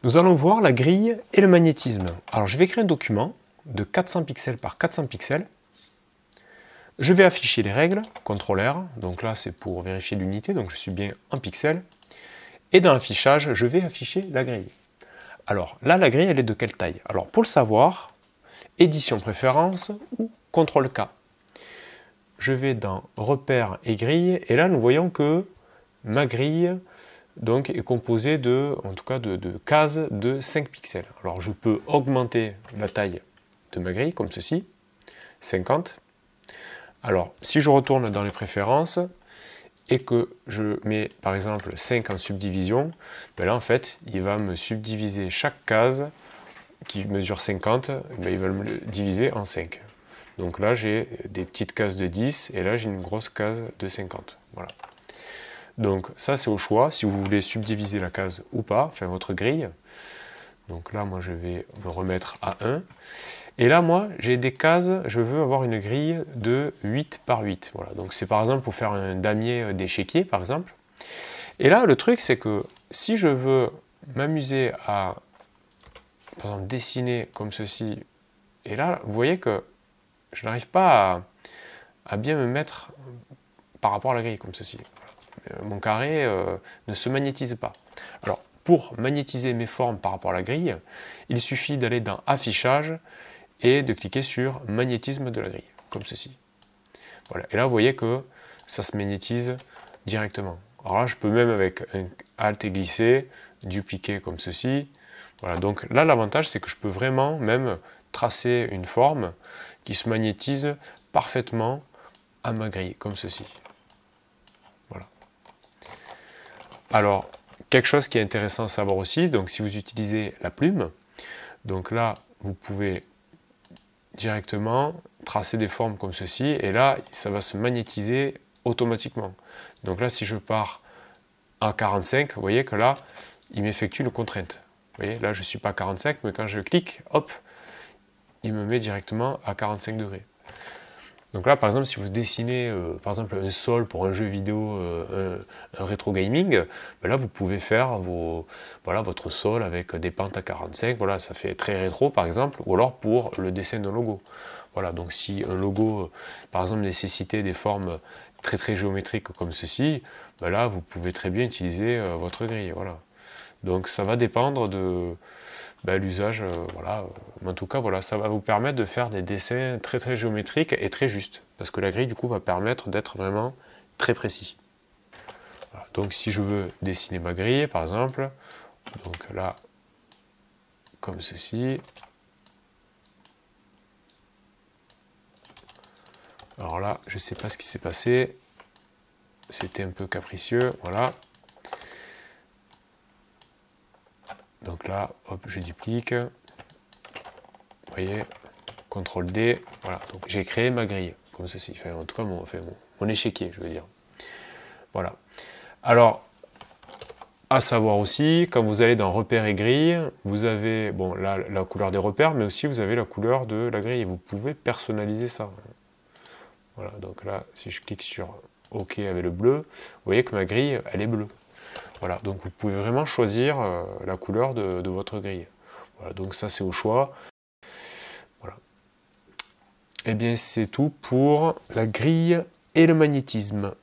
Nous allons voir la grille et le magnétisme. Alors je vais créer un document de 400 pixels par 400 pixels. Je vais afficher les règles, CTRL-R, donc là c'est pour vérifier l'unité, donc je suis bien en pixels. Et dans l'affichage, je vais afficher la grille. Alors là, la grille, elle est de quelle taille? Alors pour le savoir, édition préférence ou CTRL-K. Je vais dans repères et grille, et là nous voyons que ma grille donc, est composée en tout cas de cases de 5 pixels. Alors je peux augmenter la taille de ma grille comme ceci, 50. Alors si je retourne dans les préférences et que je mets par exemple 5 en subdivision, ben là en fait il va me subdiviser chaque case qui mesure 50, ben, il va me le diviser en 5. Donc là j'ai des petites cases de 10 et là j'ai une grosse case de 50. Voilà. Donc ça c'est au choix, si vous voulez subdiviser la case ou pas, enfin votre grille. Donc là moi je vais me remettre à 1. Et là moi j'ai des cases, je veux avoir une grille de 8 par 8. Voilà. Donc c'est par exemple pour faire un damier d'échiquier par exemple. Et là le truc c'est que si je veux m'amuser à par exemple dessiner comme ceci, et là vous voyez que je n'arrive pas à bien me mettre par rapport à la grille comme ceci. Mon carré ne se magnétise pas. Alors, pour magnétiser mes formes par rapport à la grille, il suffit d'aller dans Affichage et de cliquer sur Magnétisme de la grille, comme ceci. Voilà. Et là, vous voyez que ça se magnétise directement. Alors là, je peux même avec un Alt et glisser, dupliquer comme ceci. Voilà. Donc là, l'avantage, c'est que je peux vraiment même tracer une forme qui se magnétise parfaitement à ma grille, comme ceci. Alors, quelque chose qui est intéressant à savoir aussi, donc si vous utilisez la plume, donc là, vous pouvez directement tracer des formes comme ceci, et là, ça va se magnétiser automatiquement. Donc là, si je pars à 45, vous voyez que là, il m'effectue une contrainte. Vous voyez, là, je ne suis pas à 45, mais quand je clique, hop, il me met directement à 45 degrés. Donc là, par exemple, si vous dessinez par exemple un sol pour un jeu vidéo, un rétro gaming, ben là vous pouvez faire votre sol avec des pentes à 45, voilà, ça fait très rétro par exemple, ou alors pour le dessin d'un logo. Voilà, donc si un logo, par exemple, nécessitait des formes très très géométriques comme ceci, ben là vous pouvez très bien utiliser votre grille. Voilà. Donc ça va dépendre de l'usage, voilà. En tout cas, voilà, ça va vous permettre de faire des dessins très très géométriques et très justes, parce que la grille du coup va permettre d'être vraiment très précis. Voilà. Donc si je veux dessiner ma grille, par exemple, donc là, comme ceci. Alors là, je ne sais pas ce qui s'est passé, c'était un peu capricieux, voilà. Donc là, hop, je duplique. Vous voyez, CTRL D, voilà. Donc j'ai créé ma grille, comme ceci. Enfin, en tout cas, mon échiquier, je veux dire. Voilà. Alors, à savoir aussi, quand vous allez dans repères et grilles, vous avez, bon, là, la couleur des repères, mais aussi vous avez la couleur de la grille. Vous pouvez personnaliser ça. Voilà, donc là, si je clique sur OK avec le bleu, vous voyez que ma grille, elle est bleue. Voilà, donc vous pouvez vraiment choisir la couleur de votre grille. Voilà, donc ça c'est au choix. Voilà. Et bien c'est tout pour la grille et le magnétisme.